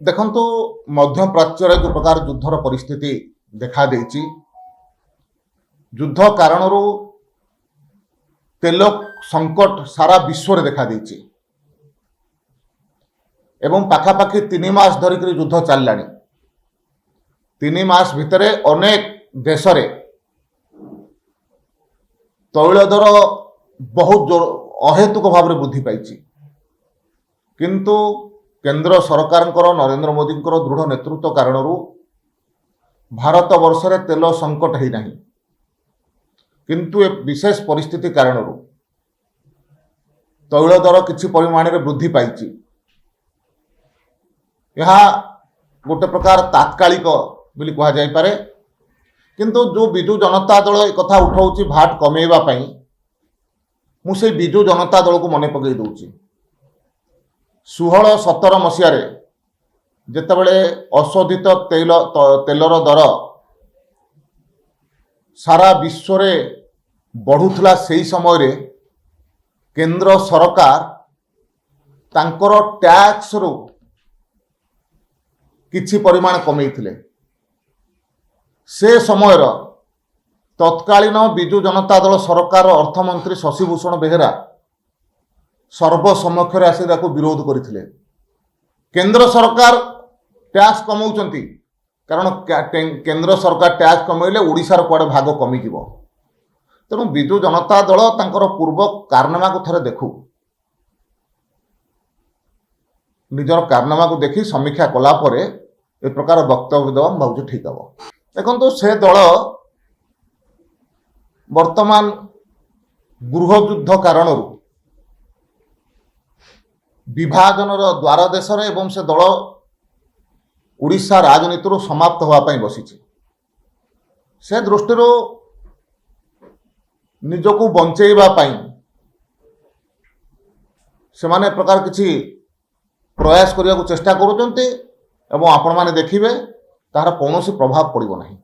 ଦେଖନ୍ତୁ ମଧ୍ୟପ୍ରାଚ୍ୟରେ ଯେଉଁ ପ୍ରକାର ଯୁଦ୍ଧର ପରିସ୍ଥିତି ଦେଖାଦେଇଛି, ଯୁଦ୍ଧ କାରଣରୁ ତେଲ ସଂକଟ ସାରା ବିଶ୍ୱରେ ଦେଖାଦେଇଛି ଏବଂ ପାଖାପାଖି 3 ମାସ ଧରିକି ଯୁଦ୍ଧ ଚାଲିଲାଣି। 3 ମାସ ଭିତରେ ଅନେକ ଦେଶରେ ତୈଳ ଦର ବହୁତ ଅହେତୁକ ଭାବରେ ବୃଦ୍ଧି ପାଇଛି, କିନ୍ତୁ କେନ୍ଦ୍ର ସରକାରଙ୍କର ନରେନ୍ଦ୍ର ମୋଦୀଙ୍କର ଦୃଢ଼ ନେତୃତ୍ୱ କାରଣରୁ ଭାରତ ବର୍ଷରେ ତେଲ ସଂକଟ ହେଇନାହିଁ। କିନ୍ତୁ ଏ ବିଶେଷ ପରିସ୍ଥିତି କାରଣରୁ ତୈଳ ଦର କିଛି ପରିମାଣରେ ବୃଦ୍ଧି ପାଇଛି। ଏହା ଗୋଟେ ପ୍ରକାର ତାତ୍କାଳିକ ବୋଲି କୁହାଯାଇପାରେ, କିନ୍ତୁ ଯେଉଁ ବିଜୁ ଜନତା ଦଳ ଏ କଥା ଉଠାଉଛି ଭାଟ କମେଇବା ପାଇଁ, ମୁଁ ସେଇ ବିଜୁ ଜନତା ଦଳକୁ ମନେ ପକାଇ ଦେଉଛି। 16-17 ମସିହାରେ ଯେତେବେଳେ ଅଶୋଧିତ ତେଲର ଦର ସାରା ବିଶ୍ୱରେ ବଢ଼ୁଥିଲା, ସେହି ସମୟରେ କେନ୍ଦ୍ର ସରକାର ତାଙ୍କର ଟ୍ୟାକ୍ସରୁ କିଛି ପରିମାଣ କମେଇଥିଲେ। ସେ ସମୟର ତତ୍କାଳୀନ ବିଜୁ ଜନତା ଦଳ ସରକାର ଅର୍ଥମନ୍ତ୍ରୀ ଶଶିଭୂଷଣ ବେହେରା ସର୍ବସମକ୍ଷରେ ଆସି ତାକୁ ବିରୋଧ କରିଥିଲେ। କେନ୍ଦ୍ର ସରକାର ଟ୍ୟାକ୍ସ କମାଉଛନ୍ତି, କାରଣ କେନ୍ଦ୍ର ସରକାର ଟ୍ୟାକ୍ସ କମାଇଲେ ଓଡ଼ିଶାର କୁଆଡ଼େ ଭାଗ କମିଯିବ। ତେଣୁ ବିଜୁ ଜନତା ଦଳ ତାଙ୍କର ପୂର୍ବ କାରନାମାକୁ ଥରେ ଦେଖୁ, ନିଜର କାରନାମାକୁ ଦେଖି ସମୀକ୍ଷା କଲା ପରେ ଏ ପ୍ରକାର ବକ୍ତବ୍ୟ ଦେବା ମୁଁ ଭାବୁଛି ଠିକ୍ ହେବ। ଦେଖନ୍ତୁ, ସେ ଦଳ ବର୍ତ୍ତମାନ ଗୃହଯୁଦ୍ଧ କାରଣରୁ ବିଭାଜନର ଦ୍ୱାର ଦେଶରେ ଏବଂ ସେ ଦଳ ଓଡ଼ିଶା ରାଜନୀତିରୁ ସମାପ୍ତ ହେବା ପାଇଁ ବସିଛି। ସେ ଦୃଷ୍ଟିରୁ ନିଜକୁ ବଞ୍ଚେଇବା ପାଇଁ ସେମାନେ ପ୍ରକାର କିଛି ପ୍ରୟାସ କରିବାକୁ ଚେଷ୍ଟା କରୁଛନ୍ତି ଏବଂ ଆପଣମାନେ ଦେଖିବେ ତାହାର କୌଣସି ପ୍ରଭାବ ପଡ଼ିବ ନାହିଁ।